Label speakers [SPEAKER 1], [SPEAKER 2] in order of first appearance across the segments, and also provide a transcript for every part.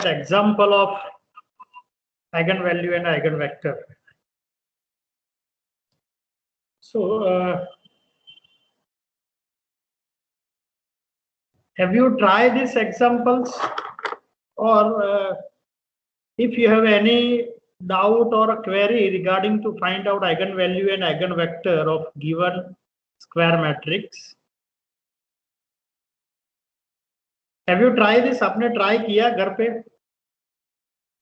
[SPEAKER 1] the example of eigenvalue and eigenvector. So have you tried these examples, or if you have any doubt or a query regarding to find out eigenvalue and eigenvector of given square matrix, have you tried this? आपने try किया घर पे?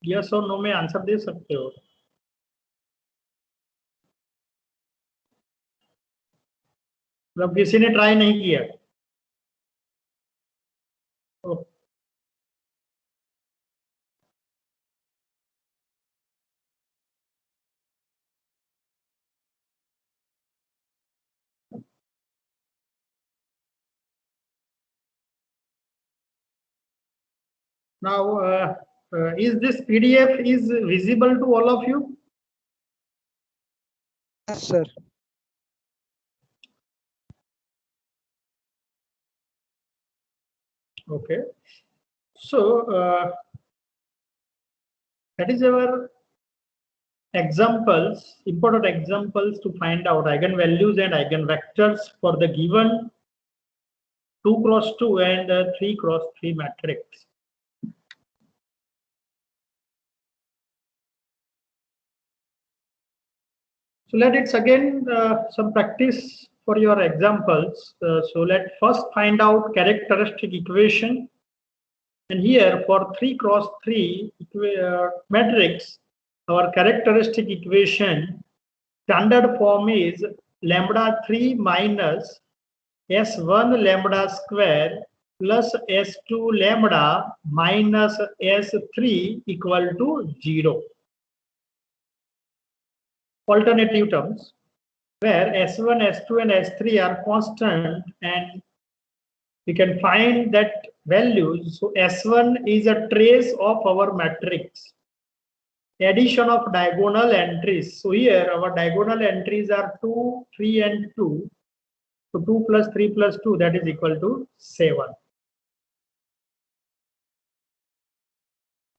[SPEAKER 1] Yes और no में answer दे सकते हो. मतलब किसी ने ट्राई नहीं किया? Now, is this PDF is visible to all of you?
[SPEAKER 2] Yes, sir.
[SPEAKER 1] Okay. So that is our examples, important examples to find out eigenvalues and eigenvectors for the given 2 cross 2 and 3 cross 3 matrix. So let it's again some practice for your examples. So let first find out characteristic equation. And here for 3 cross 3 matrix, our characteristic equation standard form is lambda 3 minus S1 lambda square plus S2 lambda minus S3 equal to 0. Alternative terms where S1, S2 and S3 are constant, and we can find that values. So S1 is a trace of our matrix. Addition of diagonal entries. So here our diagonal entries are 2, 3 and 2. So 2 plus 3 plus 2, that is equal to 7.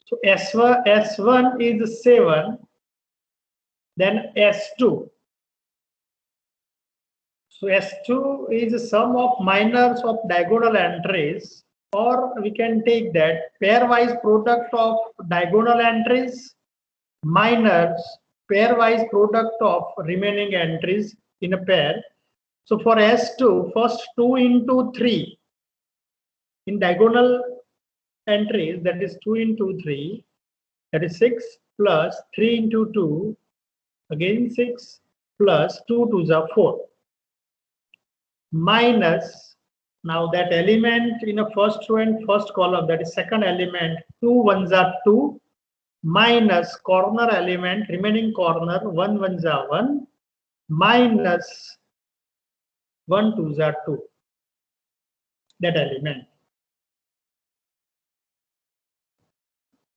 [SPEAKER 1] So S1 is 7. Then S2. So S2 is the sum of minors of diagonal entries, or we can take that pairwise product of diagonal entries minus pairwise product of remaining entries in a pair. So for S2, first 2 into 3 in diagonal entries, that is 2 into 3, that is 6 plus 3 into 2, again 6 plus 2 to the 4. Minus, now that element in a first row and first column, that is second element, 2 ones are 2, minus corner element, remaining corner, 1 ones are 1, minus 1 twos are 2, that element.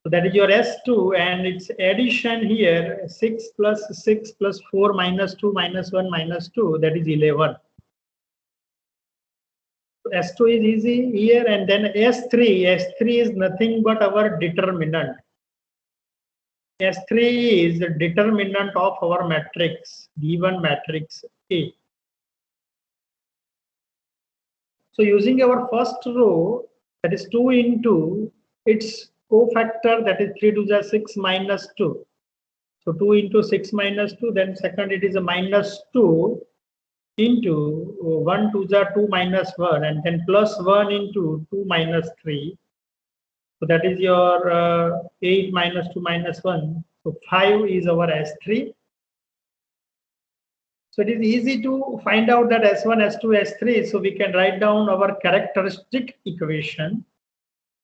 [SPEAKER 1] So that is your S2, and its addition here, 6 plus 6 plus 4 minus 2 minus 1 minus 2, that is 11. S2 is easy here, and then S3 is nothing but our determinant. S3 is the determinant of our matrix, given matrix A. So using our first row, that is 2 into its cofactor, that is 3 to the 6 minus 2. So 2 into 6 minus 2, then second it is a minus 2 into 1 to the 2 minus 1, and then plus 1 into 2 minus 3. So that is your 8 minus 2 minus 1. So 5 is our S3. So it is easy to find out that S1, S2, S3. So we can write down our characteristic equation.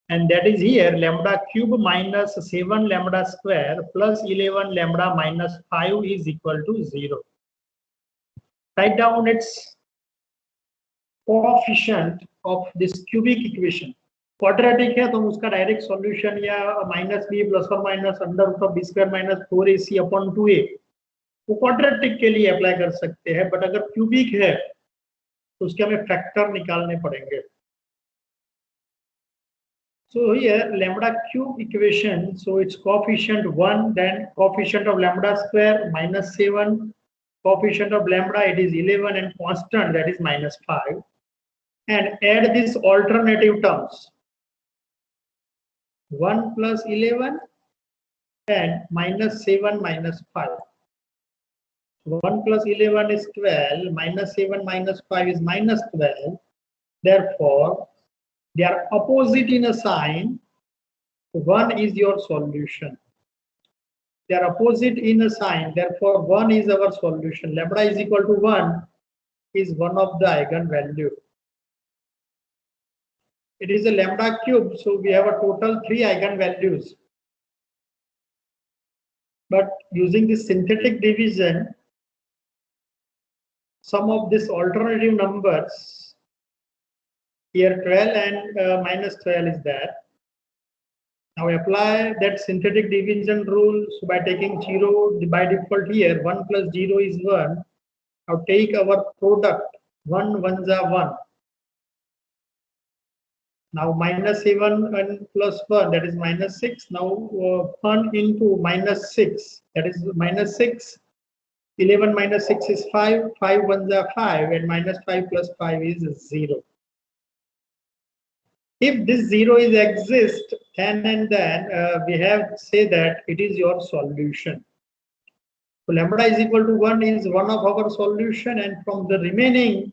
[SPEAKER 1] And that is here lambda cube minus 7 lambda square plus 11 lambda minus 5 is equal to 0. Write down its coefficient of this cubic equation. Quadratic है तो उसका direct solution या minus B plus और minus under root of B square minus 4ac upon 2a, वो quadratic के लिए apply कर सकते हैं. बट अगर क्यूबिक है तो उसके हमें फैक्टर निकालने पड़ेंगे. So here lambda cube equation, so it's coefficient 1, then coefficient of lambda square minus 7, coefficient of lambda it is 11, and constant that is minus 5. And add these alternative terms, 1 plus 11 and minus 7 minus 5. 1 plus 11 is 12, minus 7 minus 5 is minus 12. Therefore, they are opposite in a sign. 1 is your solution. They are opposite in a sign. Therefore, 1 is our solution. Lambda is equal to 1 is one of the eigenvalue. It is a lambda cube, so we have a total 3 eigenvalues. But using this synthetic division, some of these alternative numbers, here 12 and minus 12 is there. Now apply that synthetic division rule. So by taking 0 by default here, 1 plus 0 is 1. Now take our product, 1 ones are 1. Now minus 7 and plus 1, that is minus 6. Now 1 into minus 6, that is minus 6. 11 minus 6 is 5. 5 ones are 5, and minus 5 plus 5 is 0. If this 0 is exist, then and then we have to say that it is your solution. So lambda is equal to 1 is one of our solution, and from the remaining,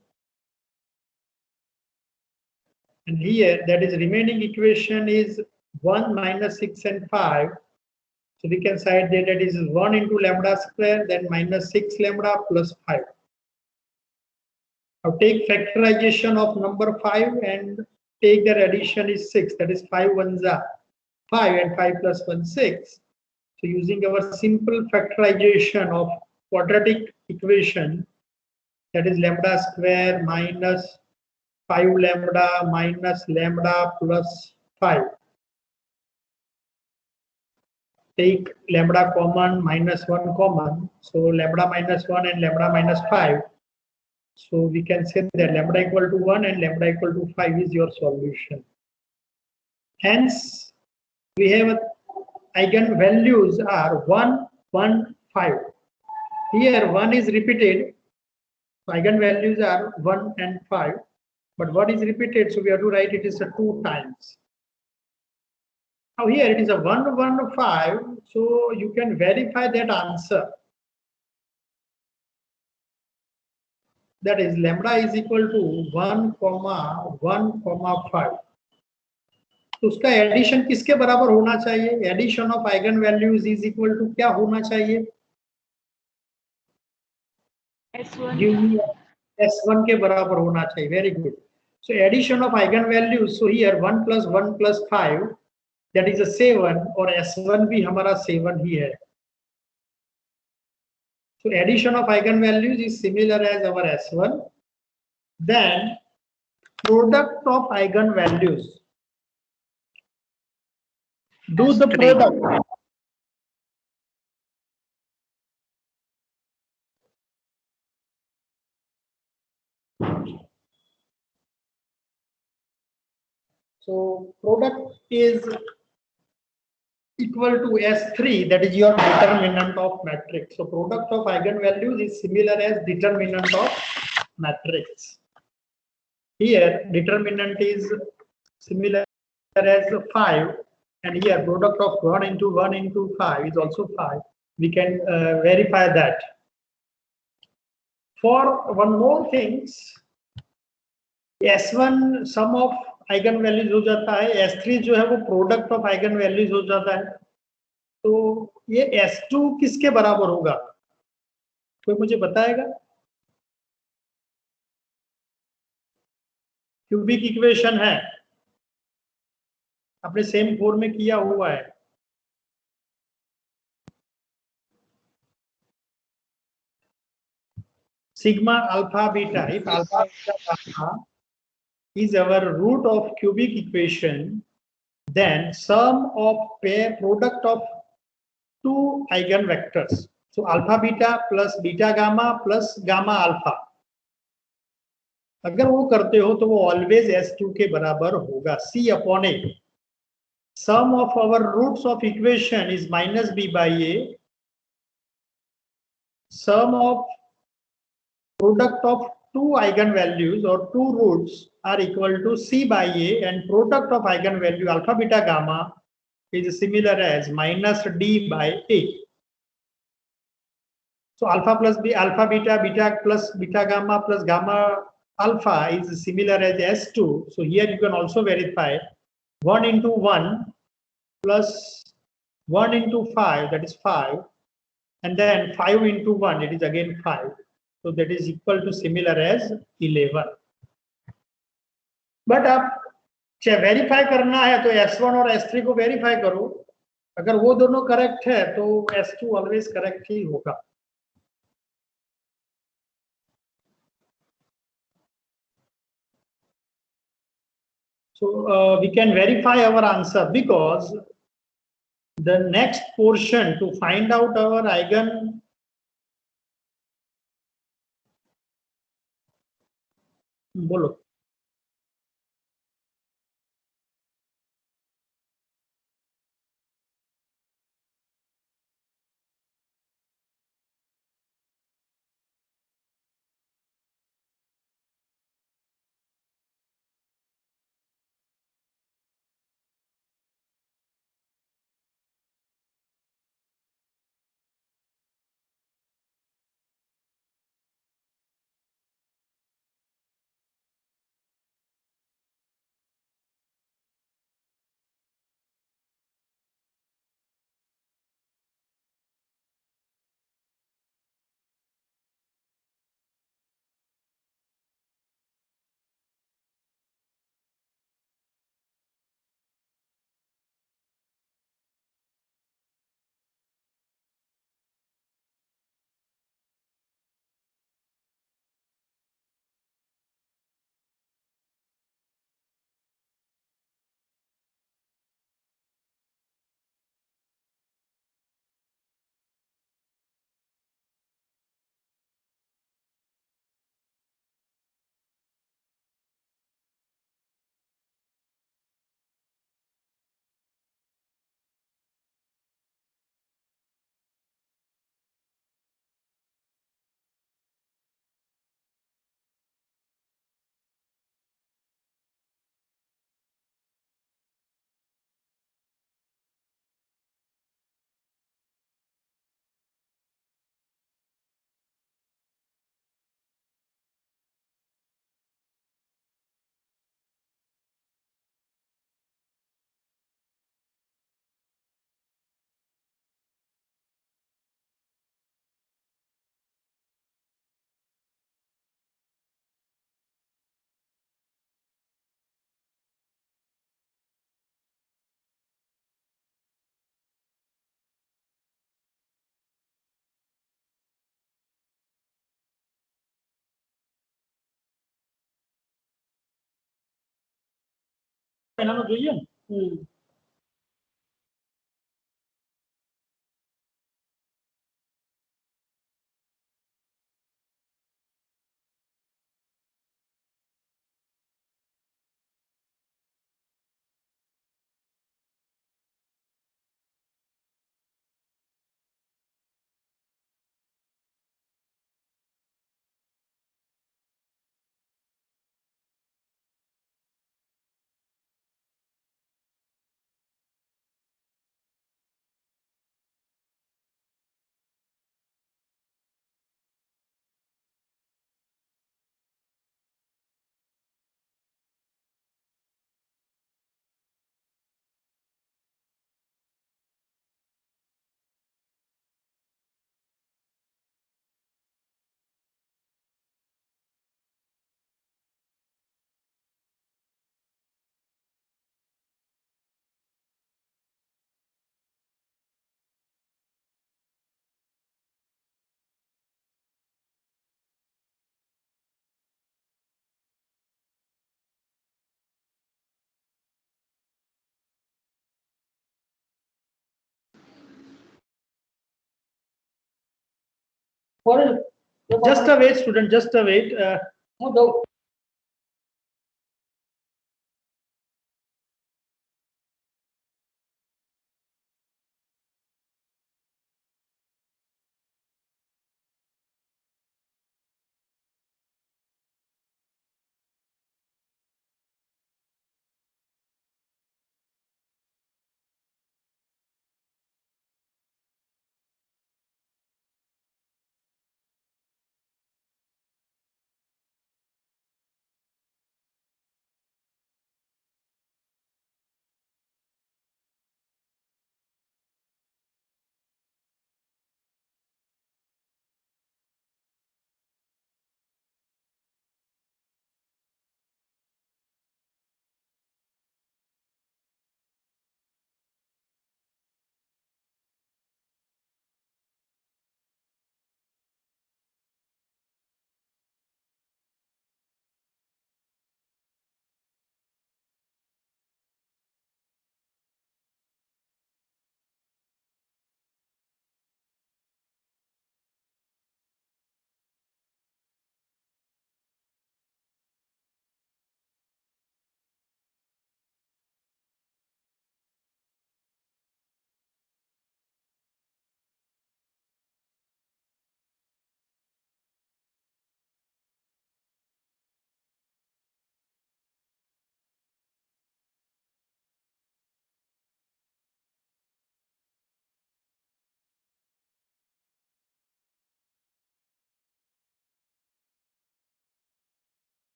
[SPEAKER 1] and here that is remaining equation is 1 minus 6 and 5. So we can say that it is 1 into lambda square, then minus 6 lambda plus 5. Now take factorization of number 5 and take their addition is 6. That is 5 ones are 5 and 5 plus 1 6. So using our simple factorization of quadratic equation, that is lambda square minus 5 lambda minus lambda plus 5. Take lambda common, minus 1 common. So lambda minus 1 and lambda minus 5. So we can say that lambda equal to 1 and lambda equal to 5 is your solution. Hence, we have eigenvalues are 1, 1, 5. Here 1 is repeated. So eigenvalues are 1 and 5. But what is repeated? So we have to write it is a 2 times. Now here it is a 1, 1, 5. So you can verify that answer. That is lambda is equal to 1, 1, 5. तो उसका addition किसके बराबर होना चाहिए? Addition of eigen values is equal to क्या होना चाहिए? S1 के बराबर होना चाहिए. Very good. So addition of eigenvalues. So here 1 plus 1 plus 5, that is a 7, और S1 भी हमारा 7 ही है. So addition of eigenvalues is similar as our S1. Then product of eigenvalues. Do the product. So product is equal to S3, that is your determinant of matrix. So product of eigenvalues is similar as determinant of matrix. Here determinant is similar as 5, and here product of 1 into 5 is also 5. We can verify that. For one more things, S1 sum of eigen values हो जाता है, S3 जो है वो product of eigen values हो जाता है. तो ये S2 किसके बराबर होगा? कोई मुझे बताएगा? क्यूबिक इक्वेशन है, आपने सेम 4 में किया हुआ है. Sigma alpha beta. If alpha beta is our root of cubic equation, then sum of pair product of two eigenvectors. So alpha beta plus beta gamma plus gamma alpha. अगर वो करते हो तो वो always S2 के बराबर होगा, C upon A. sum of our roots of equation is minus b by a. Sum of product of two eigenvalues or two roots are equal to c by a, and product of eigenvalue alpha, beta, gamma is similar as minus d by a. So alpha plus b, alpha beta, beta plus beta gamma plus gamma alpha is similar as S2. So here you can also verify 1 into 1 plus 1 into 5, that is 5, and then 5 into 1, it is again 5. So that is equal to similar as 11. But आप verify करना है तो S1 और S3 को verify करो. अगर वो दोनों करेक्ट है तो S2 ऑलवेज करेक्ट ही होगा. So we can verify our answer because the next portion to find out our eigen bolo. એનાનો જોઈએ ને. Just a wait, student, just a wait.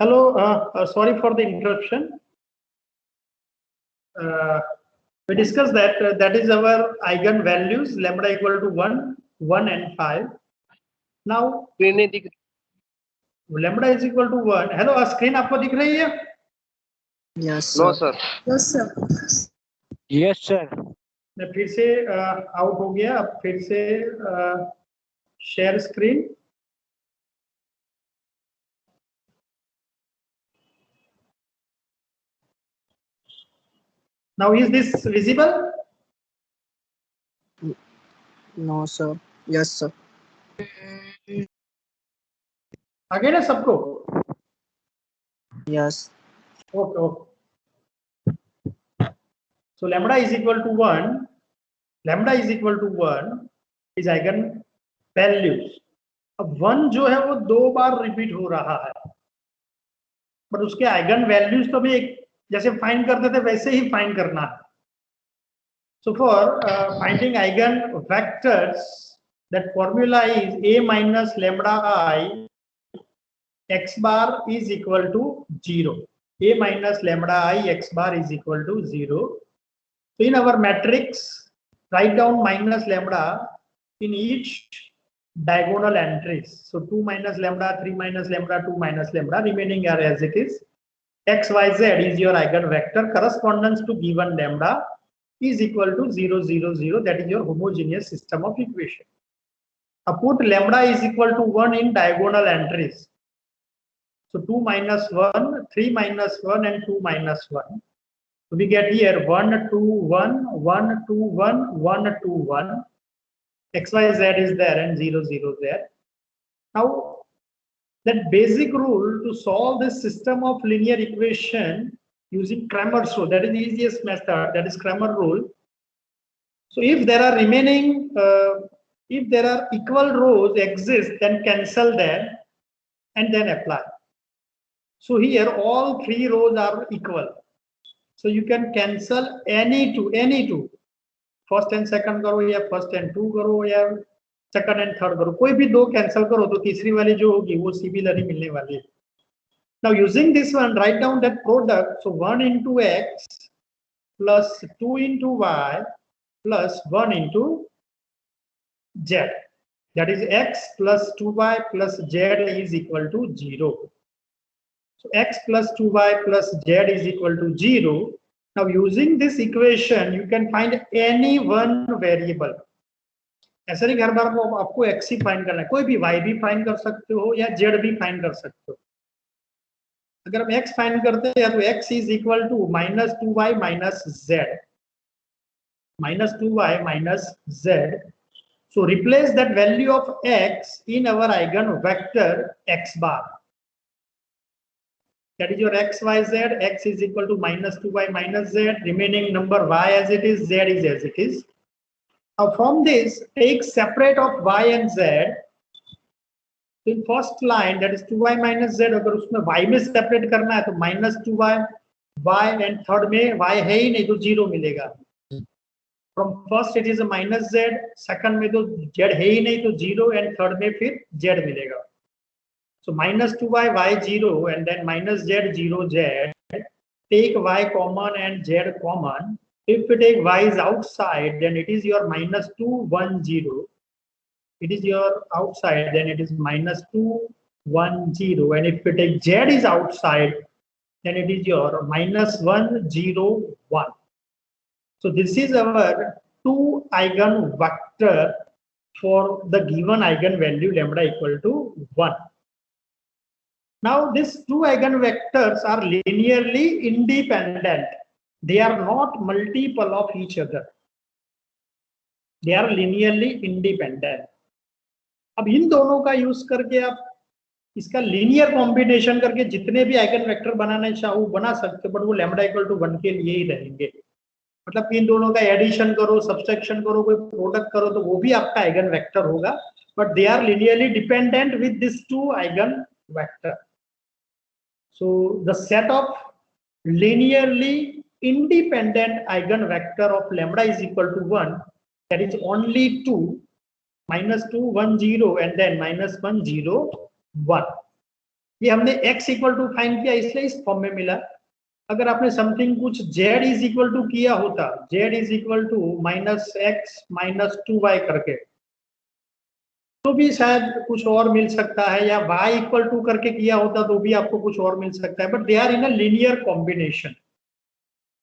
[SPEAKER 1] Hello, sorry for the interruption. We discussed that that is our eigen values, lambda equal to 1, 1 and 5. Now lambda is equal to 1. Hello, screen आपको दिख रही है?
[SPEAKER 2] Yes, sir.
[SPEAKER 3] No, sir.
[SPEAKER 2] Yes, sir.
[SPEAKER 4] Yes, sir.
[SPEAKER 1] मैं फिर से out हो गया, अब फिर से share screen. Now is this visible?
[SPEAKER 2] No, sir. Yes, sir.
[SPEAKER 1] आगे ना सबको?
[SPEAKER 2] Yes.
[SPEAKER 1] Okay, okay. So lambda is equal to 1. Lambda is equal to 1 is eigen values. अब 1 जो है वो 2 बार रिपीट हो रहा है, बट उसके आइगन वैल्यूज तो भी एक जैसे फाइंड करते थे वैसे ही फाइंड करना है. So for finding eigen vectors, that formula is a minus lambda I x bar is equal to 0. A minus lambda I x bar is equal to 0. So in our matrix, write down minus lambda in each diagonal entries. So 2 minus lambda, 3 minus lambda, 2 minus lambda, remaining are as it is. X, Y, Z is your eigenvector. Correspondence to given lambda is equal to 0, 0, 0. That is your homogeneous system of equation. Put lambda is equal to 1 in diagonal entries. So 2 minus 1, 3 minus 1 and 2 minus 1. So we get here 1, 2, 1, 1, 2, 1, 1, 2, 1. X, Y, Z is there and 0, 0 there. Now that basic rule to solve this system of linear equation using Cramer's rule, that is the easiest method, that is Cramer rule. So if there are remaining, if there are equal rows exist, then cancel them and then apply. So here all 3 rows are equal. So you can cancel any two. First and second करो या first and 2 करो या second and third करो, कोई भी 2 cancel करो तो तीसरी वाली जो होगी वो similar ही मिलने वाली है. Now using this one, write down that product. So 1 into x plus 2 into y plus 1 into z. That is x plus 2y plus z is equal to 0. So x plus 2y plus z is equal to 0. Now using this equation, you can find any one variable. ऐसा नहीं हर बार आपको x ही find करना है, कोई भी y भी find कर सकते हो या z भी फाइंड कर सकते हो. अगर हम x फाइंड करते हैं तो x is equal to minus 2y minus z. Minus 2y minus z. So replace that value of x in our eigenvector x bar. That is your x, y, z. X is equal to minus 2y minus z. Remaining number y as it is, z is as it is. Now from this, take separate of y and z. In first line, that is 2y minus z. अगर उसमें y में separate करना है तो minus 2y, y and third में y है ही नहीं तो 0 मिलेगा. From first it is a minus z, second में तो z है ही नहीं तो 0 and third में फिर z मिलेगा. So minus 2y, y 0 and then minus z 0 z. Take y common and z common. If you take y is outside, then it is your minus 2, 1, 0. It is your outside, then it is minus 2, 1, 0. And if you take z is outside, then it is your minus 1, 0, 1. So this is our 2 eigenvector for the given eigenvalue lambda equal to 1. Now these 2 eigenvectors are linearly independent. They are not multiple of each other. They are linearly independent. अब इन दोनों का use करके आप इसका linear combination करके जितने भी eigen vector बनाना चाहो बना सकते हो, बट वो लैम्बडा इक्वल टू 1 के लिए ही रहेंगे. मतलब इन दोनों का एडिशन करो, सब्सट्रैक्शन करो, कोई प्रोडक्ट करो तो वो भी आपका आइगन वेक्टर होगा, but they are linearly dependent with this 2 eigen vector. So the set of linearly independent eigenvector of lambda is equal to 1, that is only 2, minus 2, 1, 0 and then minus 1, 0, 1. ये हमने x equal to find किया इसलिए इस form में मिला। अगर आपने something कुछ z इज इक्वल टू किया होता, z is equal to -x -2y करके, तो भी शायद कुछ और मिल सकता है, या y इक्वल टू करके किया होता तो भी आपको कुछ और मिल सकता है, but they are in a linear combination.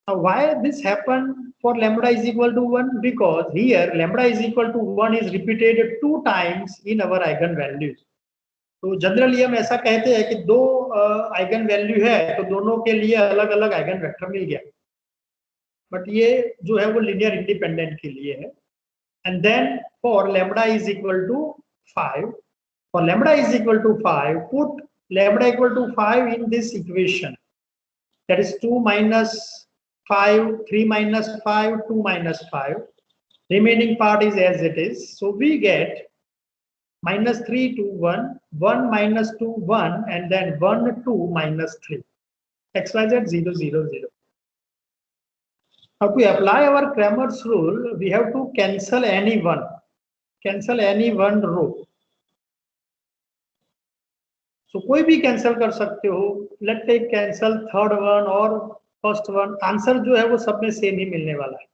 [SPEAKER 1] Why this happened for lambda is equal to 1? Because here lambda is equal to 1 is repeated 2 times in our eigen values. तो जनरली हम ऐसा कहते हैं कि दो आइगन वैल्यू है तो दोनों के लिए अलग अलग आइगन वेक्टर मिल गया, बट ये जो है वो लीनियर इंडिपेंडेंट के लिए है। And then for lambda is equal to 5, for lambda is equal to 5, put lambda equal to 5 in this equation, that is 2 minus 5, 3 minus 5, 2 minus 5. Remaining part is as it is. So we get -3 to 1, 1 minus 2, 1, and then 1, 2 minus 3. XYZ 0, 0, 0. Now to apply our Cramer's rule, we have to cancel any one. Cancel any one row. So कोई भी cancel कर सकते हो. Let's take cancel third one or first one, answer जो है वो सब में सेम ही मिलने वाला है।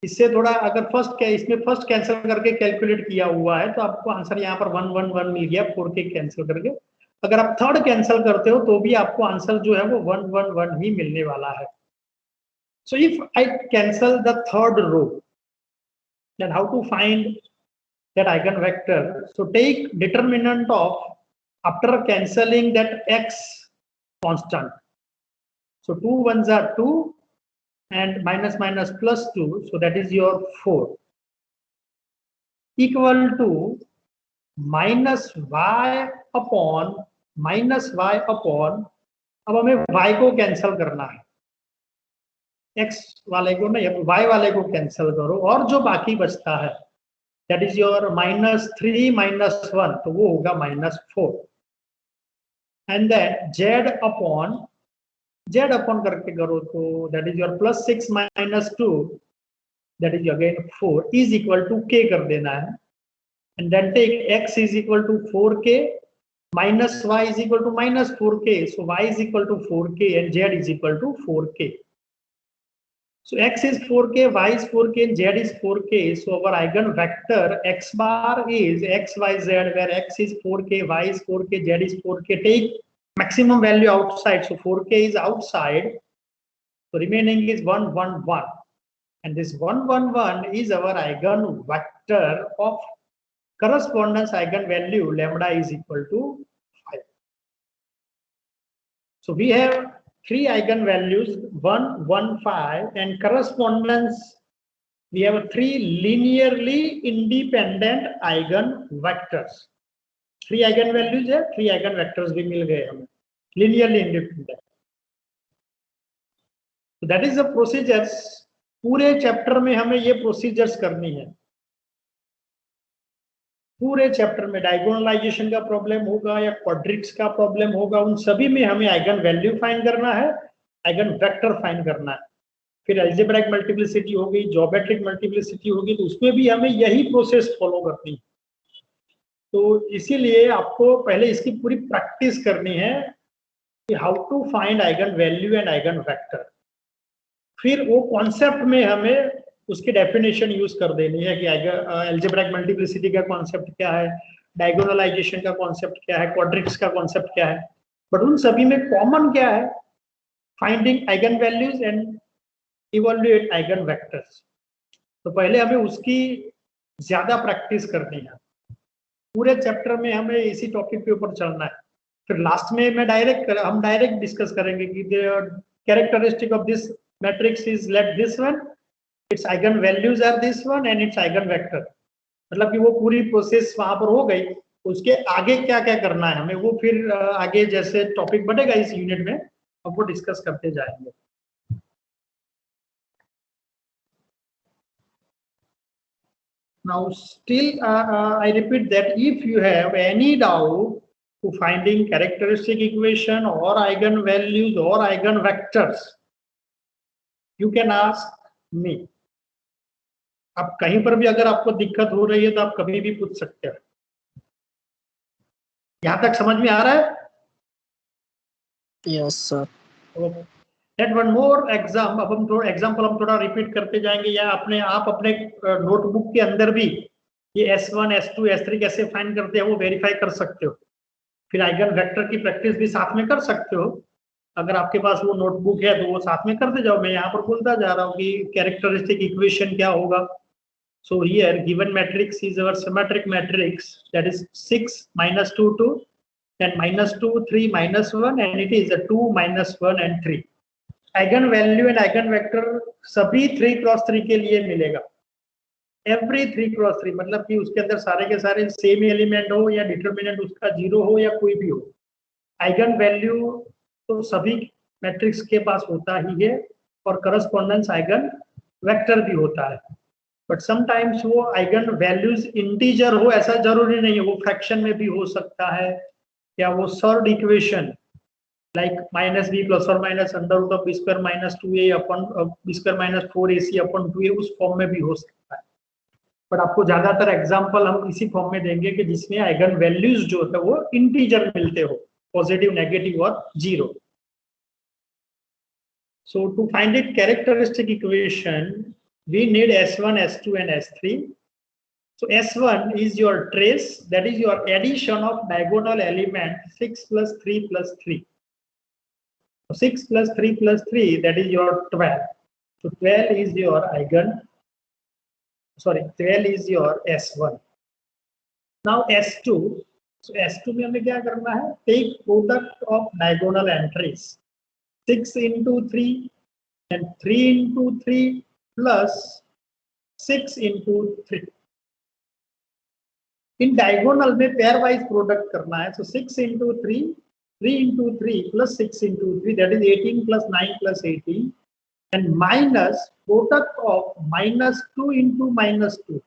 [SPEAKER 1] इससे थोड़ा अगर इसमें फर्स्ट कैंसिल करके कैलकुलेट किया हुआ है तो आपको आंसर यहाँ पर 1 1 1 मिल गया 4 के कैंसिल करके। अगर आप थर्ड कैंसिल करते हो तो भी आपको आंसर जो है वो 1 1 1 ही मिलने वाला है। So if I cancel the third row, then how to find that eigen vector? So take determinant of after cancelling that x constant. So 2 1s are 2 and minus minus plus 2, so that is your 4, equal to minus y upon, अब हमें y को cancel करना है, x वाले को नहीं, y वाले को कैंसिल करो और जो बाकी बचता है that is your -3 -1, तो वो होगा -4, and then z upon करके करो तो that is your +6 - 2, that is again 4 is equal to k कर देना है, and then take x is equal to 4k minus y is equal to -4k, so y is equal to 4k and z is equal to 4k. So x is 4k, y is 4k and z is 4k, so our eigen vector x bar is x y z, where x is 4k, y is 4k, z is 4k. Take maximum value outside, so 4k is outside, so remaining is 1 1 1, and this 1 1 1 is our eigen vector of correspondence eigen value lambda is equal to 5. So we have 3 eigen values 1 1 5, and correspondence we have 3 linearly independent eigen vectors. 3 eigen values है, 3 eigen vectors भी मिल गए हमें linearly independent. So that is the procedures. पूरे chapter में हमें ये procedures करनी है। पूरे चैप्टर में डायगोनलाइजेशन का प्रॉब्लम होगा या क्वाड्रिक्स का प्रॉब्लम होगा, उन सभी में हमें आइगन वैल्यू फाइंड करना है, आइगन वेक्टर फाइंड करना है। फिर अलजेब्रिक मल्टीप्लिसिटी होगी, ज्योमेट्रिक मल्टीप्लिसिटी होगी, तो उसमें भी हमें यही प्रोसेस फॉलो करनी है। तो इसीलिए आपको पहले इसकी पूरी प्रैक्टिस करनी है कि how to find eigen value and eigen vector. फिर वो कॉन्सेप्ट में हमें उसकी डेफिनेशन यूज कर देनी है कि अलजेब्रिक मल्टीप्लिसिटी का कॉन्सेप्ट क्या है, डायगोनलाइजेशन का कॉन्सेप्ट क्या है, क्वाड्रिक्स का कॉन्सेप्ट क्या है, बट उन सभी में कॉमन क्या है? Finding eigen values and evaluate eigen vectors. तो पहले हमें उसकी ज्यादा प्रैक्टिस करनी है। पूरे चैप्टर में हमें इसी टॉपिक के ऊपर चलना है। फिर लास्ट में हम डायरेक्ट डिस्कस करेंगे कि characteristic of this matrix is let this one, its eigen values are this one and its eigen vector. मतलब कि वो पूरी प्रोसेस वहां पर हो गई, उसके आगे क्या क्या करना है हमें, वो फिर आगे जैसे टॉपिक बढ़ेगा इस यूनिट में हम वो डिस्कस करते जाएंगे। Now still I repeat that if you have any doubt to finding characteristic equation or eigen values or eigen vectors, you can ask me. आप कहीं पर भी अगर आपको दिक्कत हो रही है तो आप कभी भी पूछ सकते हैं। यहां तक समझ में आ रहा है?
[SPEAKER 2] Yes, sir.
[SPEAKER 1] Let one more exam. अब हम थोड़ा एग्जाम्पल हम थोड़ा रिपीट करते जाएंगे, या अपने आप अपने नोटबुक के अंदर भी ये S1, S2, S3 कैसे फाइंड करते हैं वो वेरीफाई कर सकते हो। फिर आइगन वेक्टर की प्रैक्टिस भी साथ में कर सकते हो। अगर आपके पास वो नोटबुक है तो वो साथ में करते जाओ। मैं यहाँ पर बोलता जा रहा हूँ कि कैरेक्टरिस्टिक इक्वेशन क्या होगा। So here given matrix is our symmetric matrix, that is 6 -2 2 and -2 3 -1 and it is a 2 -1 and 3। Eigen value and eigen vector सभी 3x3 के लिए मिलेगा। एवरी 3x3 मतलब कि उसके अंदर सारे के सारे सेम एलिमेंट हो या डिटरमिनेंट उसका 0 हो या कोई भी हो। आइगन वैल्यू तो सभी मैट्रिक्स के पास होता ही है और करस्पॉन्डेंस आइगन वेक्टर भी होता है। बट समटाइम्स वो आइगन वैल्यूज इंटीजर हो ऐसा जरूरी नहीं है, वो फ्रैक्शन में भी हो सकता है, या वो surd equation like -b plus or minus under root of b square minus 2a upon b square minus 4ac upon 2a उस फॉर्म में भी हो सकता है। बट आपको ज्यादातर एग्जांपल हम इसी फॉर्म में देंगे कि जिसमें आइगन वैल्यूज जो है वो इंटीजर मिलते हो, पॉजिटिव, नेगेटिव और 0। So to find it characteristic equation we need S1, S2 and S3। So S1 is your trace, that is your addition of diagonal element 6 plus 3 plus 3। 6 plus 3 plus 3, that is your 12। So 12 is your 12 is your S1। Now S2, so S2 में हमें क्या करना है, take product of diagonal entries 6 into 3 and 3 into 3 plus 6 into 3। In diagonal में pair wise product करना है। So 6 into 3, 3 into 3 plus 6 into 3, that is 18 plus 9 plus 18 and minus product of -2 into -2,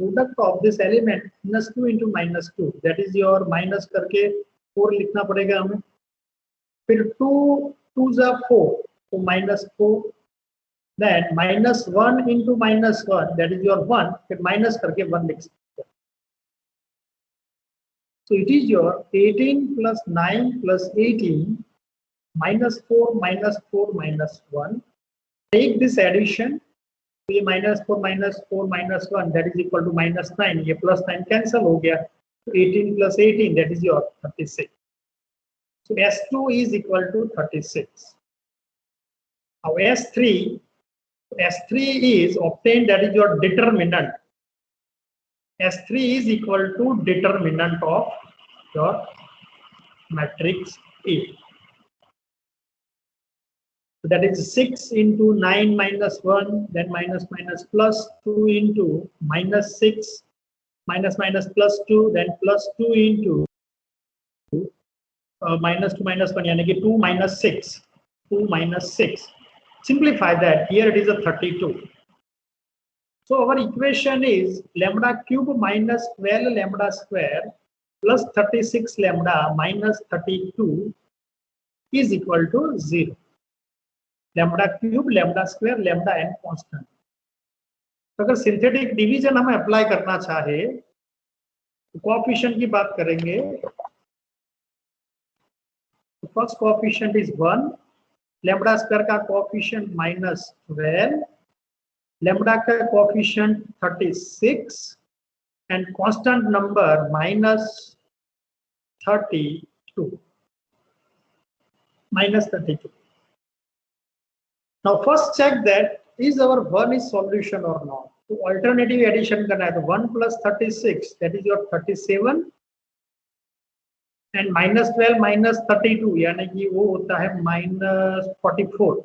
[SPEAKER 1] product of this element -2 into -2, that is your minus करके 4 लिखना पड़ेगा हमें। फिर 2 2s are 4, तो -4, then -1 into -1, that is your 1, फिर minus करके 1 लिख सकते। So it is your 18 plus 9 plus 18 -4 -4 -1। Take this addition, ये -4 -4 -1 that is equal to -9, ये plus 9 cancel हो गया, तो 18 plus 18 that is your 36। So S2 is equal to 36। Now S3 is obtained, that is your determinant। S3 is equal to determinant of your matrix A। So that is 6 into 9 minus 1, then minus minus plus 2 into -6, minus minus plus 2, then plus 2 into -2 minus 1, यानी कि 2 minus 6, 2 minus 6। Simplify that, here it is a 32। So our equation is lambda cube minus 12 lambda square plus 36 lambda minus 32 is equal to 0। Lambda cube, lambda square, lambda and constant. अगर synthetic division हमें apply करना चाहे तो coefficient की बात करेंगे। First coefficient is 1, lambda square का coefficient -12, lambda का coefficient 36 and constant number -32। Now first check that is our 1 is solution or not। तो alternative addition करना है, तो 1 plus 36 that is your 37 and -12 minus 32 यानी कि वो होता है -44।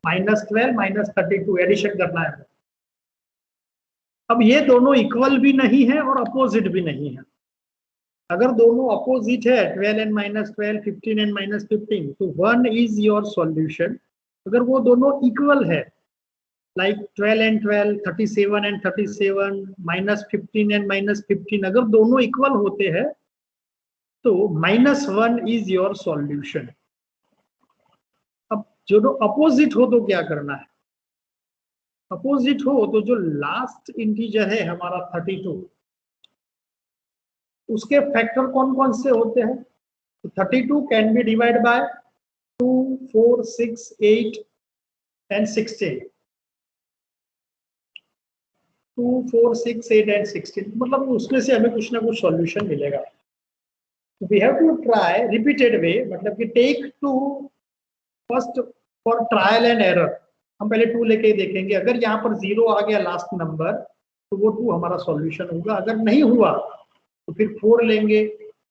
[SPEAKER 1] -12 minus 32 एडिशन करना है। अब ये दोनों इक्वल भी नहीं है और अपोजिट भी नहीं है। अगर दोनों अपोजिट है 12 and -12, 15 and -15, तो 1 is your solution। अगर वो दोनों इक्वल है लाइक 12 and 12, 37 and 37, -15 and -15, अगर दोनों इक्वल होते हैं तो -1 इज योर सॉल्यूशन। अब जो अपोजिट हो तो क्या करना है, अपोजिट हो तो जो लास्ट इंटीजर है हमारा 32, उसके फैक्टर कौन कौन से होते हैं? 32 can be divide by 2, 4, 6, 8 and 16. 2, 4, 6, 8 and 16, मतलब उसमें से हमें कुछ ना कुछ सॉल्यूशन मिलेगा. We have to try repeated way, मतलब कि take 2 first for trial and error. हम पहले 2 लेके देखेंगे, अगर यहाँ पर 0 आ गया लास्ट नंबर तो वो 2 हमारा सॉल्यूशन होगा. अगर नहीं हुआ तो फिर 4 लेंगे,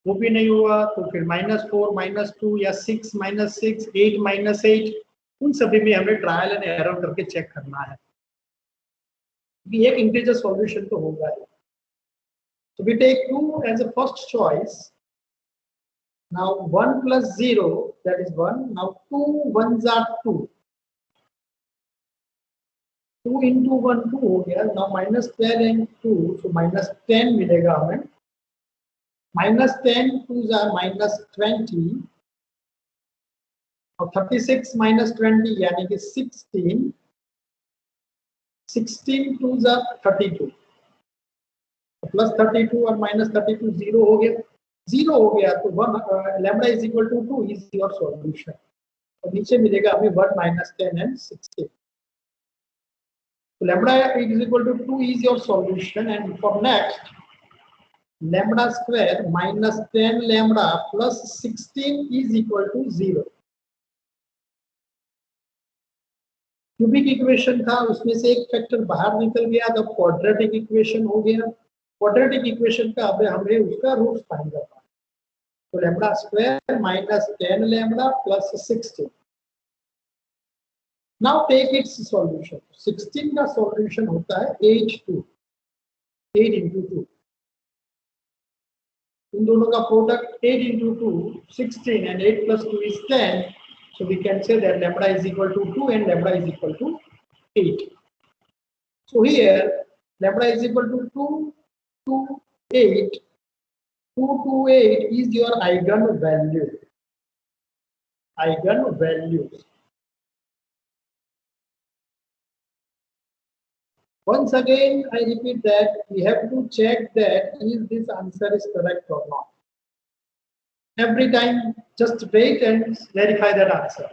[SPEAKER 1] वो भी नहीं हुआ तो फिर -4, -2 या 6, -6, 8, -8, उन सभी में हमें ट्रायल एंड एरर करके चेक करना है कि एक इंटीजर सॉल्यूशन तो होगा ही. So we take 2 as a first choice. Now 1 plus 0, that is 1. Now 2 1s are 2. 2 into 1 2 हो गया. Now -12 and 2, so -10 मिलेगा हमें. -10 2s are -20. और 36 -20 यानी कि 16. 16 2s are 32. प्लस 32 और -32 0 हो गया. 0 हो गया तो 1 lambda is equal to 2 is your solution. और नीचे मिलेगा हमें 1 -10 एंड 16. तो lambda is equal to 2 is your solution. And for next lambda square -10 lambda plus 16 is equal to 0. Cubic equation था, उसमें से एक फैक्टर बाहर निकल गया, तब क्वाड्रेटिक इक्वेशन हो गया. क्वाड्रेटिक इक्वेशन का अब हमें उसका रूट फाइंड करना है. तो lambda square -10 lambda plus 16. Now take its solution. 16 का सॉल्यूशन होता है 8 into 2. इन दोनों का product 8 into 2 16 and 8 plus 2 is 10. So we can say that lambda is equal to 2 and lambda is equal to 8. So here lambda is equal to 2 to 8. 2 to 8 is your eigenvalue. Eigenvalues. Once again, I repeat that we have to check that is this answer is correct or not. Every time, just wait and verify that answer.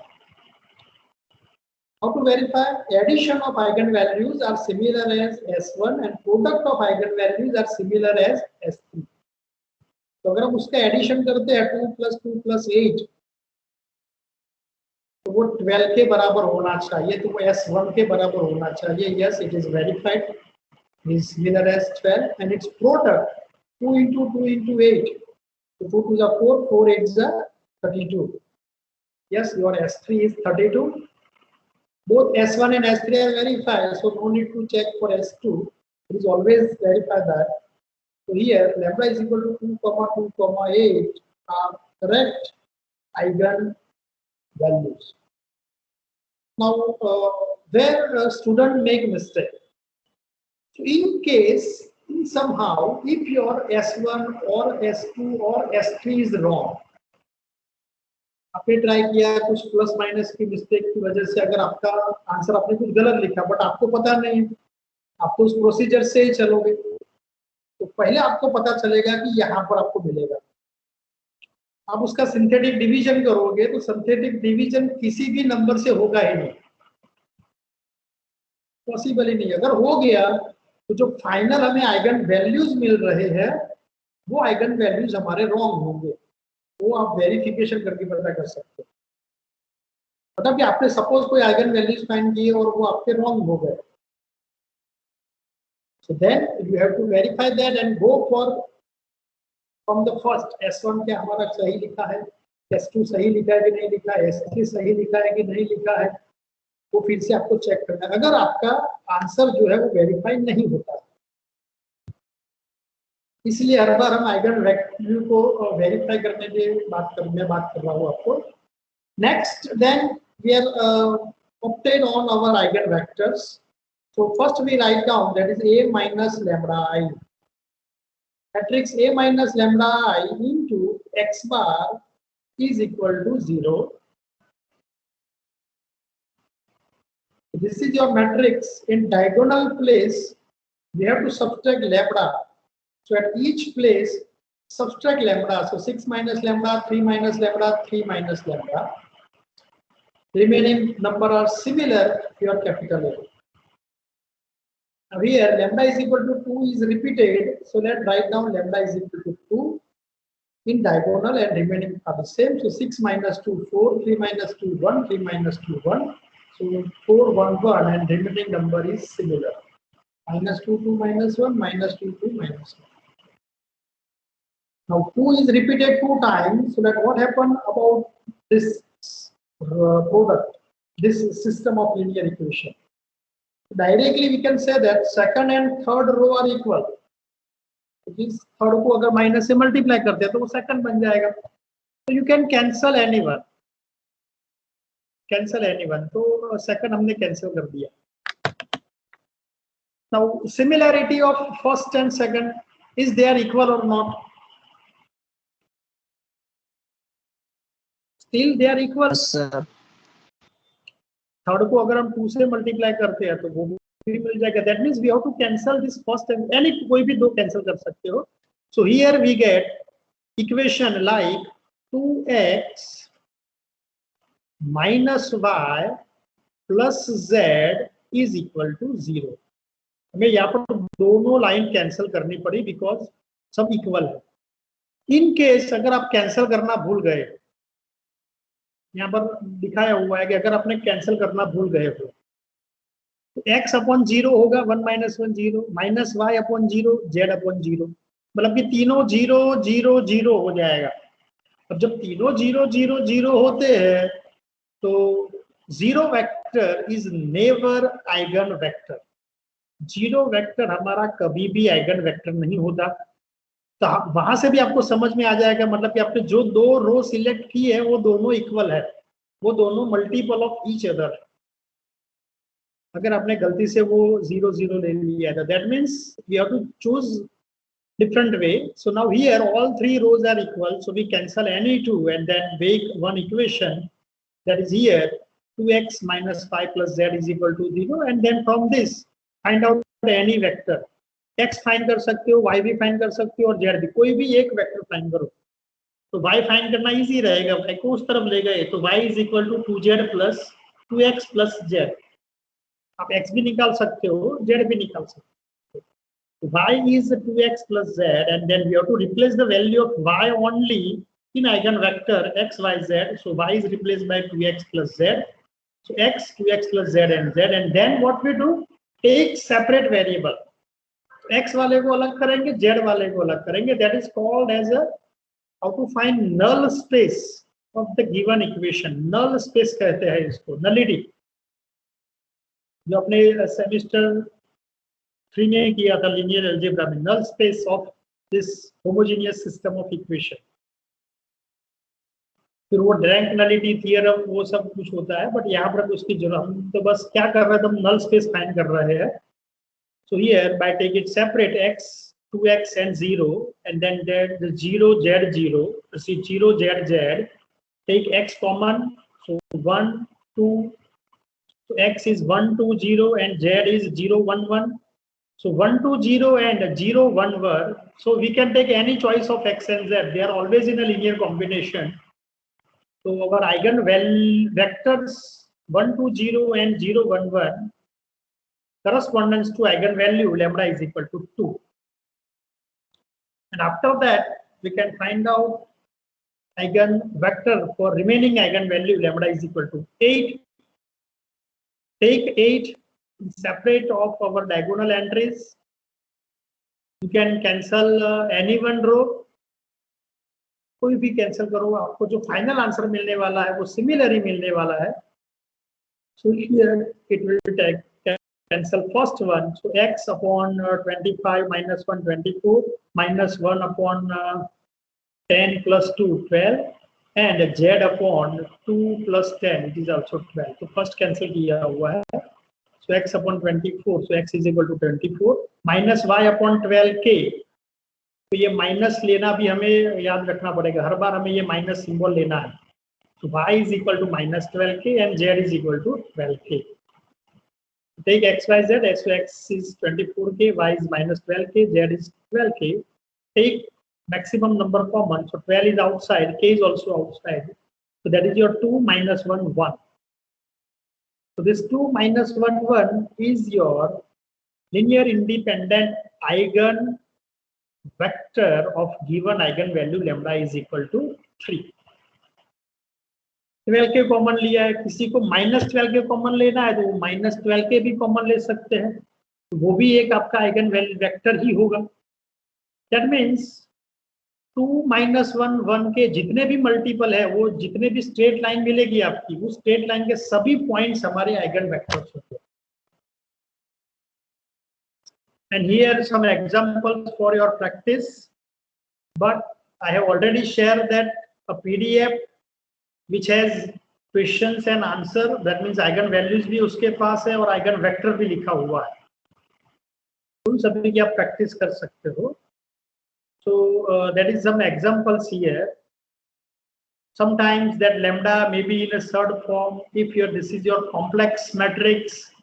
[SPEAKER 1] How to verify? Addition of eigenvalues are similar as S1 and product of eigenvalues are similar as S3. तो अगर हम उसका addition करते हैं 2 + 2 + 8 तो वो 12 के बराबर होना चाहिए, तो वो S1 के बराबर होना चाहिए. Yes, it is verified. It is similar as 12 and its product 2 into 2 into 8. So 2 to the 4, 4 8s are 32. Yes, your S3 is 32. Both S1 and S3 are verified, so no need to check for S2. It is always verify that. So here lambda is equal to 2, 2, 8 are correct eigenvalues. Now, where a student make mistake. So in case, somehow, if your S1 or S2 or S3 is wrong, आपने try किया कुछ plus minus की mistake की वजह से अगर आपका answer आपने कुछ गलत लिखा बट आपको पता नहीं, आप तो उस प्रोसीजर से ही चलोगे, तो पहले आपको पता चलेगा कि यहाँ पर आपको मिलेगा. आप उसका सिंथेटिक डिवीजन करोगे तो सिंथेटिक डिवीजन किसी भी नंबर से होगा ही नहीं, पॉसिबल ही नहीं. अगर हो गया तो जो फाइनल हमें आइगन वैल्यूज मिल रहे हैं वो आइगन वैल्यूज हमारे रॉन्ग होंगे. वो आप वेरिफिकेशन करके पता कर सकते हो. मतलब कि आपने सपोज कोई आइगन वैल्यूज फाइंड किए और वो आपके रॉन्ग हो गए, so then you have to verify that and go for from the first. S1 क्या हमारा सही लिखा है, S2 सही लिखा है कि नहीं लिखा है, S3 सही लिखा है कि नहीं लिखा है, वो फिर से आपको चेक करना है. अगर आपका आंसर जो है वो वेरीफाई नहीं होता है, इसलिए हर बार हम आइगन वैल्यू को वेरीफाई करने की बात कर रहा हूँ आपको. Next then we are obtain on our eigenvectors. So first we write down that is A minus lambda I. Matrix A minus lambda I into x bar is equal to 0. This is your matrix. In diagonal place we have to subtract lambda. So at each place subtract lambda. So 6 minus lambda, 3 minus lambda, 3 minus lambda. Remaining number are similar to your capital A. Now here lambda is equal to 2 is repeated. So let's write down lambda is equal to 2 in diagonal and remaining are the same. So 6 minus 2, 4, 3 minus 2, 1, 3 minus 2, 1. So 4, 1, 1 and remaining number is similar. Minus 2, 2, minus 1, minus 2, 2, minus 1. Now 2 is repeated 2 times. So that what happened about this product, this system of linear equation? Directly we can say that second and third row are equal. इस third को अगर minus से multiply करते हैं तो वो second बन जाएगा. तो यू कैन कैंसल एनीवन, तो सेकंड हमने कैंसिल कर दिया. Now similarity of first and second, is they are equal और not? Still they are equal.
[SPEAKER 2] Sir
[SPEAKER 1] third को अगर हम 2 से मल्टीप्लाई करते हैं तो वो भी मिल जाएगा. That means we have to cancel this first and any कोई भी दो कैंसिल कर सकते हो. So here we get equation like 2x minus y plus z is equal to 0. हमें यहाँ पर दोनों लाइन कैंसिल करनी पड़ी बिकॉज सब इक्वल है. इन केस अगर आप कैंसिल करना भूल गए, यहाँ पर दिखाया हुआ है कि अगर आपने कैंसिल करना भूल गए हो तो x अपॉन 0 होगा, 1 minus 1 0, minus y upon 0, z upon 0, मतलब कि तीनों 0 0 0 हो जाएगा. अब जब तीनों 0 0 0 होते हैं तो zero vector is never eigen vector. Zero vector हमारा कभी भी आइगन वेक्टर नहीं होता. तो वहां से भी आपको समझ में आ जाएगा, मतलब कि आपने जो दो रो सिलेक्ट की है वो दोनों इक्वल है, वो दोनों मल्टीपल ऑफ ईच अदर है. अगर आपने गलती से वो 0 0 ले लिया था, that means we have to choose different way. So now here all three rows are equal, so we cancel any two and then make one equation, that is here 2x minus 5 plus z is equal to 0, and then from this find out any vector. x find कर सकते हो, y भी find कर सकते हो और z भी, कोई भी एक वेक्टर फाइंड करो. तो y फाइंड करना इजी रहेगा. y को उस तरफ ले गए तो y is equal to 2z plus 2x plus z. आप x भी निकाल सकते हो, z भी निकाल सकते हो. Y is 2x plus z, and then we have to replace the value of y only in eigenvector x, y, z. So y is replaced by 2x plus z. So x, 2x plus z, and then what we do? Take separate variable. x वाले को अलग करेंगे, z वाले को अलग करेंगे. That is called as a how to find null space of the given equation. Null space कहते हैं इसको, nullity. जो अपने सेमिस्टर 3 में किया था लीनियर अलजेब्रा में, null space of this homogeneous system of equation. फिर वो डायरेक्ट नलिटी थ्योरम वो सब कुछ होता है, बट यहाँ पर उसकी जरूरत, हम तो बस क्या कर रहे थे, हम नल स्पेस फाइंड कर रहे हैं. So here by take it separate x 2x and 0 and then the 0 z 0, see 0 z z, take x common, so 1 2, so x is 1 2 0 and z is 0 1 1. So 1 2 0 and 0 1 1. So we can take any choice of x and z. They are always in a linear combination. So our eigen vectors 1 2 0 and 0 1 1 correspondence to eigenvalue lambda is equal to 2. And after that we can find out eigenvector for remaining eigenvalue lambda is equal to 8. Take 8. Separate of our diagonal entries. You can cancel any one row. कोई भी cancel करो, आपको जो final answer मिलने वाला है वो similar ही मिलने वाला है. So here it will take cancel first one. So x upon 25 minus 1 24 minus 1 upon 10 plus 2 12 and z upon 2 plus 10 it is also 12. तो फर्स्ट कैंसिल किया हुआ है. So x upon 24, so x is equal to 24 minus y upon 12k. तो ये minus लेना भी हमें याद रखना पड़ेगा, हर बार हमें ये माइनस सिंबल लेना है. So y is equal to minus 12k and z is equal to 12k. Take x y z, so x is 24k, y is minus 12k, z is 12k. Take maximum number common. So 12 is outside, k is also outside. So that is your 2 minus 1, 1. So this 2 minus 1, 1 is your linear independent eigen vector of given eigenvalue lambda is equal to 3. 12 के common लिया है, किसी को -12 के common लेना है तो वो -12 के भी कॉमन ले सकते हैं, तो वो भी एक आपका आइगन वेक्टर ही होगा। दैट मीन्स 2 minus 1 1 के जितने भी मल्टीपल है, वो जितने भी स्ट्रेट लाइन मिलेगी आपकी, उस स्ट्रेट लाइन के सभी पॉइंट्स हमारे आइगन वेक्टर्स होंगे। And here some examples for your practice, but I have already shared that a PDF which has questions and answer, that means eigen values भी उसके पास है और eigen vector भी लिखा हुआ है, उन सभी की आप प्रैक्टिस कर सकते हो। So that is some examples here. Sometimes that lambda may be in a third form. If this is your complex matrix,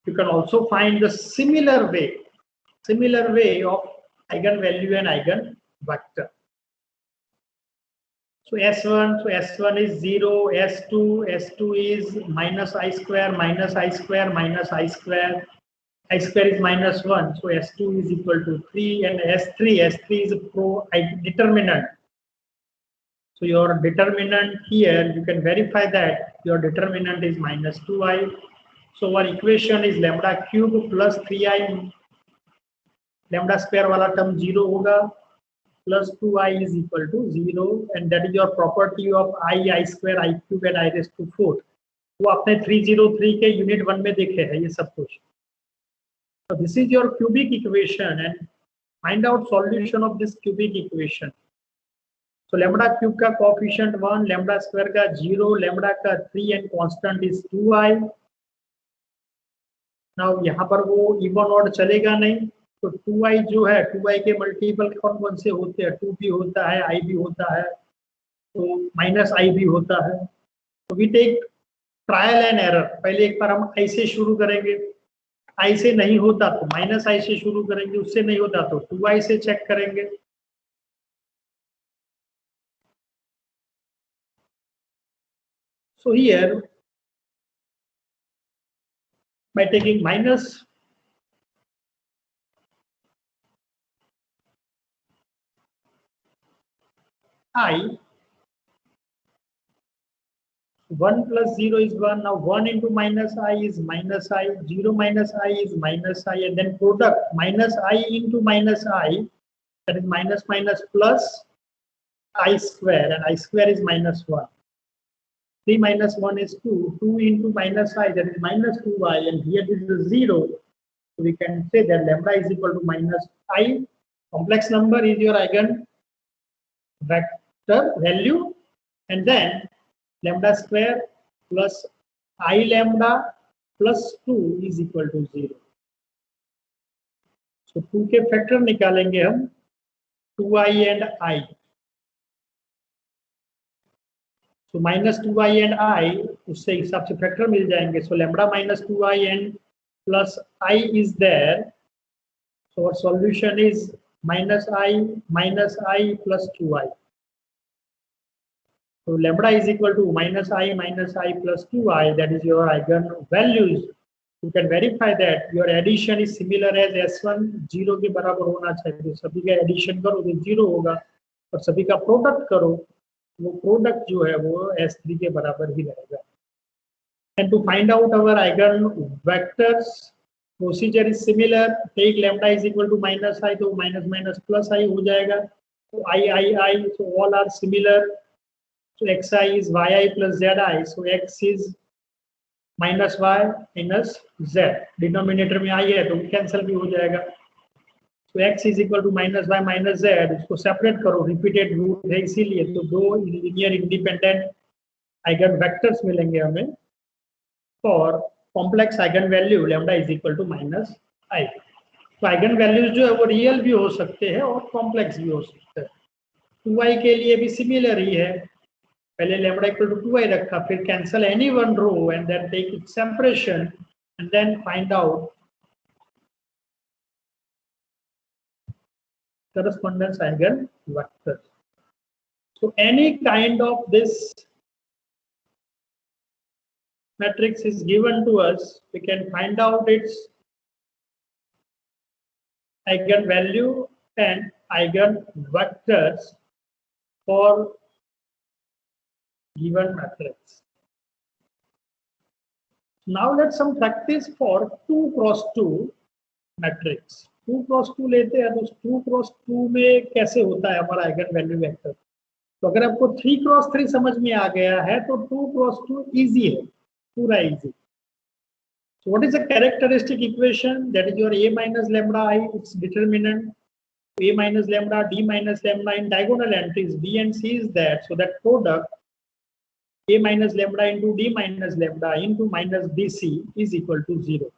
[SPEAKER 1] you can also find the similar way of eigenvalue and eigenvector. So S1 is 0, S2 is minus I square minus I square minus I square. I square is -1, so S2 is equal to 3, and S3 is a determinant. So your determinant here, you can verify that your determinant is -2i. So our equation is lambda cube plus 3i, lambda square wala term 0 hoga, plus 2i is equal to 0, and that is your property of I square, I cube and I raised to 4. वो आपने 303 के unit 1 में देखे हैं ये सब कुछ। So this is your cubic equation, and find out solution of this cubic equation. So lambda cube का coefficient 1, lambda square का 0, lambda का 3 and constant is 2i. Now यहाँ पर वो even odd चलेगा नहीं, तो 2i जो है, 2i के मल्टीपल कौन से होते हैं, 2 भी होता है, i भी होता है, तो -i भी होता है। तो we take trial and error. पहले एक बार हम i से शुरू करेंगे, i से नहीं होता तो -i से शुरू करेंगे, उससे नहीं होता तो 2i से चेक करेंगे। So here, by taking minus I, 1 plus 0 is 1. Now 1 into minus I is minus I, 0 minus I is minus I, and then product minus I into minus I, that is minus plus I square, and I square is -1. 3 minus 1 is 2. 2 into minus I, that is -2i, and here this is 0. So we can say that lambda is equal to -i. Complex number is your eigen vector value, and then lambda square plus I lambda plus 2 is equal to 0. So 2 के factor निकालेंगे हम, 2i and I. So -2i and I, उससे हिसाब से factor मिल जाएंगे. So lambda -2i and plus I is there. So our solution is -i plus 2i. So lambda is equal to -i plus 2i. That is your eigen values. You can verify that your addition is similar as S1, 0 के बराबर होना चाहिए. सभी का addition करो तो 0 होगा, और सभी का प्रोडक्ट करो, वो प्रोडक्ट जो है वो S3 के बराबर ही रहेगा. And to find out our eigen vectors, procedure is similar. Take lambda is equal to -i, तो minus plus I हो जाएगा. So I, so all are similar. So xi is yi plus zi. So x is minus y minus z. Denominator में I है तो cancel भी हो जाएगा. So x is equal to -y minus z. इसको separate करो, repeated root है इसीलिए, तो दो लीनियर इंडिपेंडेंट आइगन वेक्टर्स मिलेंगे हमें for complex eigen value lambda is equal to -i. तो आइगन वैल्यूज जो है वो रियल भी हो सकते हैं और कॉम्प्लेक्स भी हो सकते हैं. 2i के लिए भी सिमिलर ही है, पहले lambda equal to 2i रखा, फिर cancel any one row and then take its separation and then find out correspondence eigenvector. So any kind of this matrix is given to us, we can find out its eigenvalue and eigenvectors for given matrix. Now let's some practice for 2 cross 2 matrix. 2 cross 2 लेते हैं तो 2 cross 2 में कैसे होता है हमारा eigen value vector. तो अगर आपको 3 क्रॉस 3 समझ में आ गया है तो 2 क्रॉस 2 इजी है, पूरा easy. So what is the characteristic equation? That is your A minus lambda I, its determinant, A minus lambda, D minus lambda in diagonal entries B and C is that. So that product A minus lambda into D minus lambda into minus BC is equal to 0.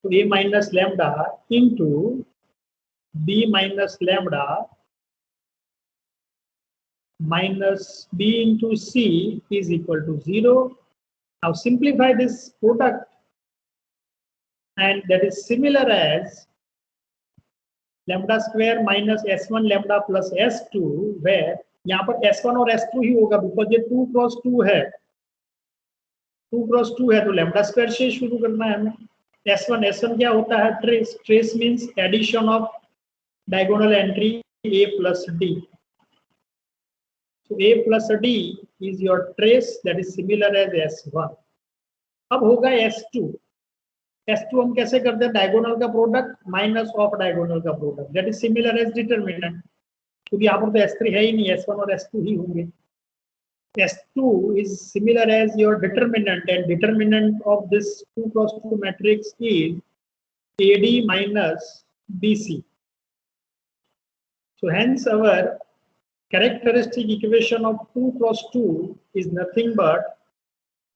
[SPEAKER 1] So A minus lambda into B minus lambda minus B into C is equal to 0. Now simplify this product, and that is similar as lambda square minus S1 lambda plus S2, where यहाँ पर S1 और S2 ही होगा because ये 2 cross 2 है. 2 cross 2 है तो lambda square से शुरू करना है हमें. S1 क्या होता है? Trace. Trace means addition of diagonal entry A plus D. So A plus D is your trace, that is similar as S1. अब होगा S2. S2 हम कैसे करते हैं? डायगोनल का प्रोडक्ट माइनस ऑफ डायगोनल का product, that is similar as determinant. क्योंकि यहाँ पर तो S3 है ही नहीं, S1 और S2 ही होंगे. S2 is similar as your determinant, and determinant of this 2 cross 2 matrix is AD minus BC. So hence our characteristic equation of 2 cross 2 is nothing but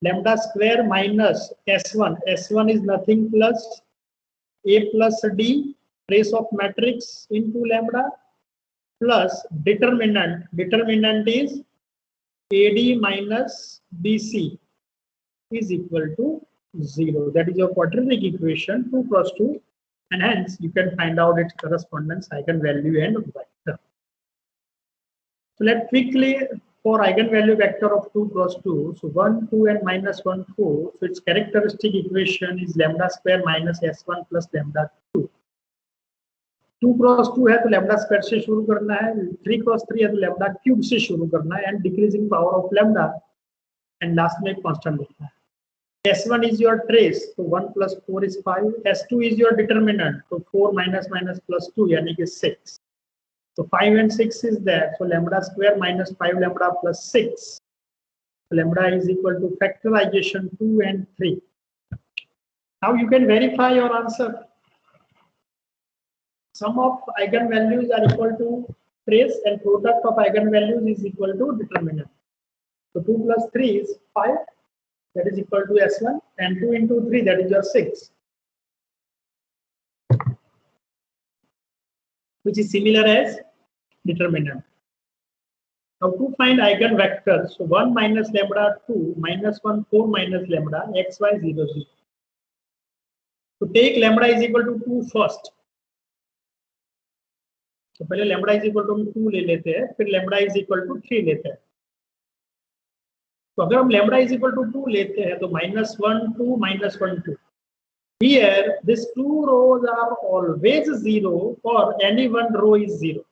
[SPEAKER 1] lambda square minus S1. S1 is nothing plus A plus D, trace of matrix into lambda, plus determinant. Determinant is AD minus BC is equal to 0. That is your quadratic equation 2 cross 2, and hence you can find out its correspondence eigenvalue and vector. So let's quickly for eigenvalue vector of 2 cross 2. So 1, 2 and minus 1, 4. So its characteristic equation is lambda square minus S1 plus lambda 2. 2 cross 2 है तो lambda square से शुरू करना है. 3 cross 3 है तो lambda cube से शुरू करना है, and decreasing power of lambda, and last में एक कांस्टेंट लिखना है. S1 is your trace, तो 1 plus 4 is 5. S2 is your determinant, तो 4 minus minus plus 2 यानी कि 6. So 5 and 6 is there, so lambda square minus 5 lambda plus 6. So lambda is equal to factorization 2 and 3. Now you can verify your answer. Sum of eigenvalues are equal to trace, and product of eigenvalues is equal to determinant. So 2 plus 3 is 5, that is equal to S1, and 2 into 3, that is your 6, which is similar as determinant. Now to find eigenvectors, so 1 minus lambda 2 minus 1 4 minus lambda x y 0 0. So take lambda is equal to 2 first. तो पहले lambda is equal to हम 2 ले लेते हैं, फिर lambda is equal to 3 लेते हैं. तो अगर हम लैम्बडा इज इक्वल टू 2 लेते हैं तो -1 2 -1 2. Here this 2 rows are always 0 और एनी वन रो इज 0.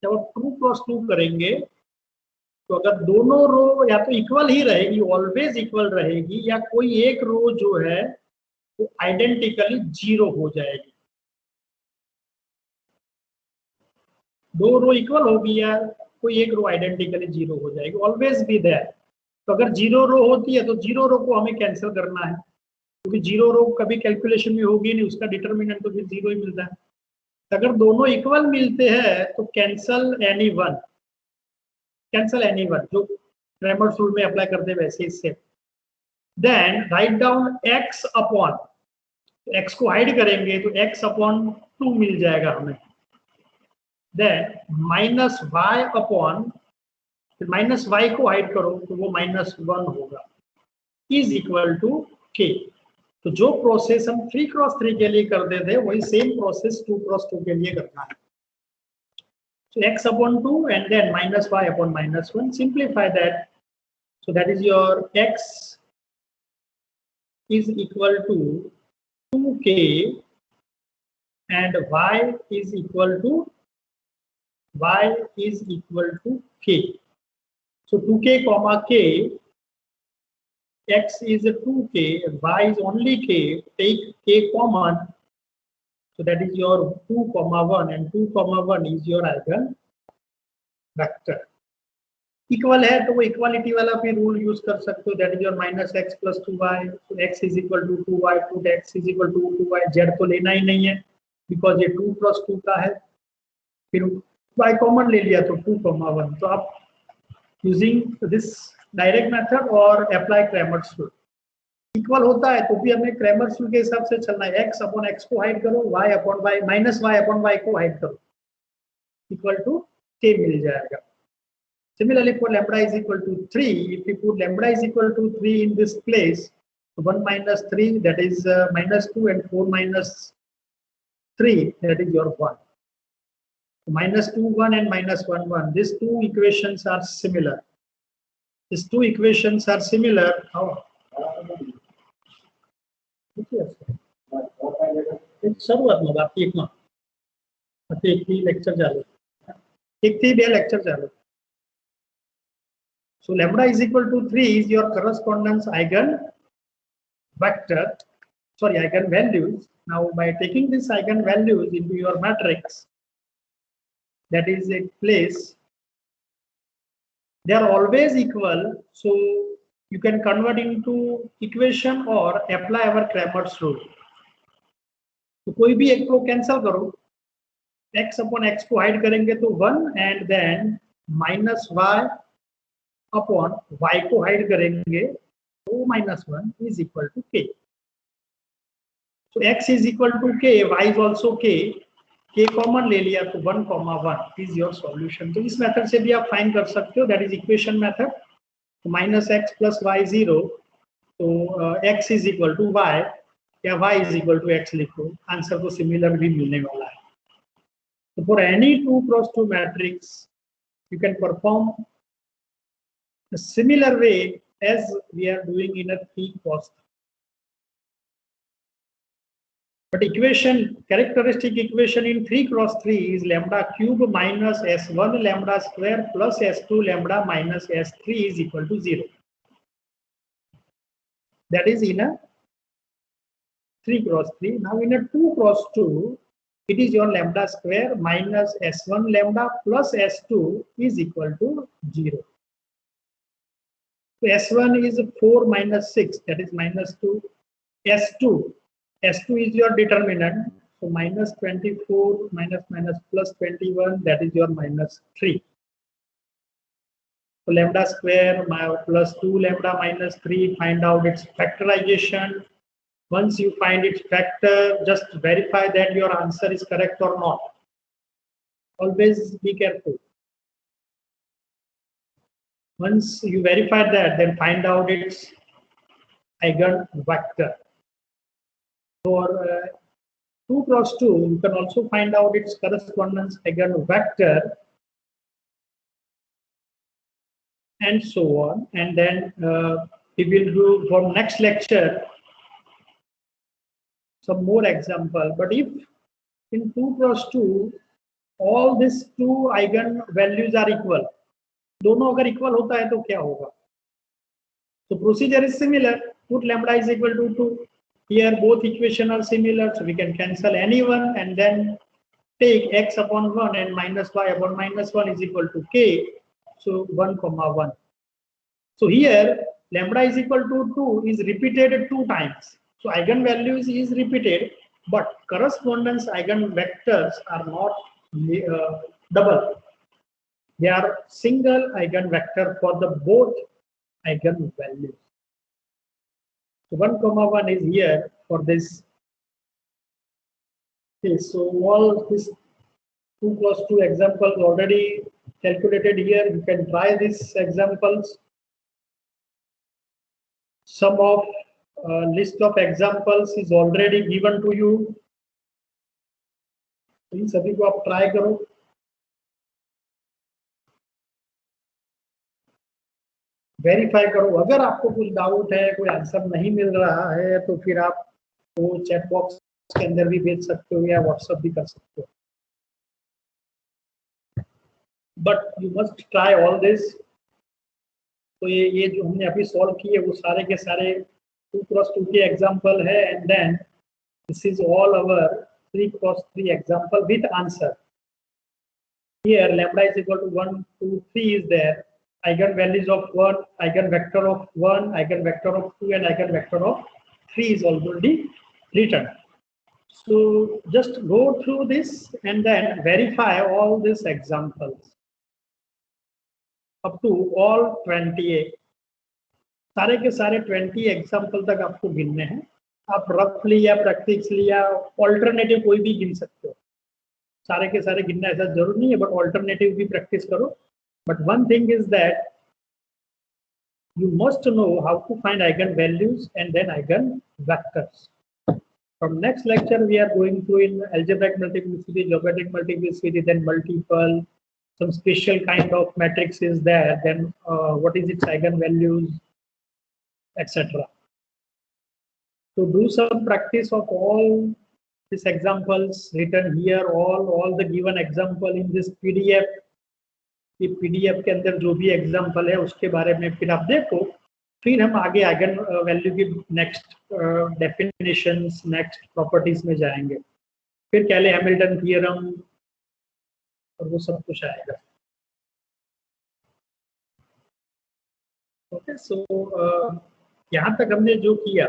[SPEAKER 1] जब आप 2 क्रॉस 2 करेंगे तो अगर दोनों रो या तो इक्वल ही रहेगी, ऑलवेज इक्वल रहेगी, या कोई एक रो जो है वो आइडेंटिकली 0 हो जाएगी. 2 रो इक्वल होगी या कोई एक रो आइडेंटिकली 0 हो जाएगी, ऑलवेज बी देयर. तो अगर 0 रो होती है तो 0 रो को हमें कैंसिल करना है, क्योंकि 0 रो कभी कैलकुलेशन में होगी नहीं, उसका डिटरमिनेंट तो फिर 0 ही मिलता है. अगर दोनों इक्वल मिलते हैं तो cancel any one. Cancel any one जो क्रेमर्स रूल में अप्लाई करते हैं वैसे इससे. Then write down x upon, x को हाइड करेंगे तो x अपॉन 2 मिल जाएगा हमें. Then minus y अपॉन, फिर माइनस y को हाइड करो तो वो -1 होगा, इज इक्वल टू k. तो जो प्रोसेस हम 3x3 के लिए करते थे वही सेम प्रोसेस 2x2 के लिए करना है. So x upon 2 and then minus y upon minus 1. Simplify that. So that is your x is equal to 2k and y is equal to k. So 2k comma k, x is 2k, y is only k. Take k common. So that is your 2 comma 1 and 2 comma 1 is your eigen vector. Equal है तो वो equality वाला भी rule use कर सकते हो. That is your minus X plus 2y. तो x is equal to 2y, put x is equal to 2y. z तो लेना ही नहीं है बिकॉज ये 2 + 2 का है. फिर y कॉमन ले लिया तो 2, 1. तो आप यूजिंग दिस डायरेक्ट मेथड और अप्लाई क्रैमर्स रूल. इक्वल होता है तो भी हमें क्रैमर्स रूल के हिसाब से चलना है. x अपॉन x को हाइड करो, y upon y minus y upon y को हाइड करो, इक्वल टू k मिल जाएगा. Similarly, for lambda is equal to 3, if we put lambda is equal to 3 in this place, 1 minus 3, that is minus 2, and 4 minus 3, that is your 1. Minus 2, 1 and minus 1, 1. These two equations are similar. These two equations are similar. How? શરૂઆત માં બાકી એકમાં એકથી lecture ચાલુ, એકથી બે lecture ચાલુ. So lambda is equal to 3 is your correspondence eigen vector, sorry, eigen values. Now by taking this eigen values into your matrix, that is a place, they are always equal. So you can convert into equation or apply our Cramer's rule. तो कोई भी एक को cancel करो, x upon x को hide करेंगे तो 1 and then minus y upon y को हाइड करेंगे तो -1 is equal to k. So x is equal to k, y is also k. k common ले लिया तो 1, 1 is your solution. तो इस मेथड से भी आप फाइंड कर सकते हो. That is equation method. तो -x + y 0, तो x is equal to y या y is equal to x लिखो. आंसर तो सिमिलर भी मिलने वाला है. तो for any 2x2 matrix you can perform a similar way as we are doing in a 3x3. But equation, characteristic equation in 3x3 is lambda cube minus s1 lambda square plus s2 lambda minus s3 is equal to 0. That is in a 3x3. Now in a 2x2, it is your lambda square minus s1 lambda plus s2 is equal to 0. So S1 is 4 minus 6, that is -2. S2 is your determinant. So -24 minus plus 21, that is your -3. So lambda square plus 2 lambda minus 3, find out its factorization. Once you find its factor, just verify that your answer is correct or not. Always be careful. Once you verify that, then find out its eigen vector. For 2x2, you can also find out its correspondence eigen vector, and so on. And then we will do for next lecture some more example. But if in 2x2 all these two eigen values are equal, दोनों अगर equal होता है तो क्या होगा? So procedure is similar. Put lambda is equal to 2. Here both equation are similar, so we can cancel any one and then take x upon 1 and minus y upon -1 is equal to k. So 1, 1. So here lambda is equal to 2 is repeated 2 times. So eigenvalues is repeated, but correspondence eigenvectors are not double. They are single eigenvector for the both eigenvalues. So 1, 1 is here for this. Okay, so all these 2x2 examples already calculated here. You can try these examples. Some of list of examples is already given to you. इन सभी को आप try करो. Verify करो. अगर आपको कुछ doubt है, कोई आंसर नहीं मिल रहा है, तो फिर आप वो चैट बॉक्स के अंदर भी भेज सकते हो या व्हाट्सएप भी कर सकते हो. But you must try all this. तो ये जो हमने अभी सॉल्व किए वो सारे के सारे 2x2 के एग्जाम्पल है. And then this is all our 3x3 example with answer. Here lambda is equal to 1, 2, 3 is there. Eigenvalues of 1, eigenvector of 1, eigenvector of 2, and eigenvector of 3 is already written. So just go through this and then verify all these examples up to all 28. सारे के सारे 20 example तक आपको गिनने हैं. आप रफली या प्रैक्टिकली या ऑल्टरनेटिव कोई भी गिन सकते हो. सारे के सारे गिनना ऐसा जरूर नहीं है, बट ऑल्टरनेटिव भी प्रैक्टिस करो. But one thing is that you must know how to find eigen values and then eigen vectors. From next lecture we are going through in algebraic multiplicity, geometric multiplicity, then multiple, some special kind of matrix is there, then what is its eigen values, etc. So do some practice of all these examples written here, all the given example in this PDF. ये PDF के अंदर जो भी example है उसके बारे में फिर आप देखो. फिर हम आगे आइगन वैल्यू की नेक्स्ट डेफिनेशंस, नेक्स्ट प्रॉपर्टीज में जाएंगे. फिर कैले हैमिल्टन थ्योरम और वो सब कुछ आएगा. ओके, सो यहाँ तक हमने जो किया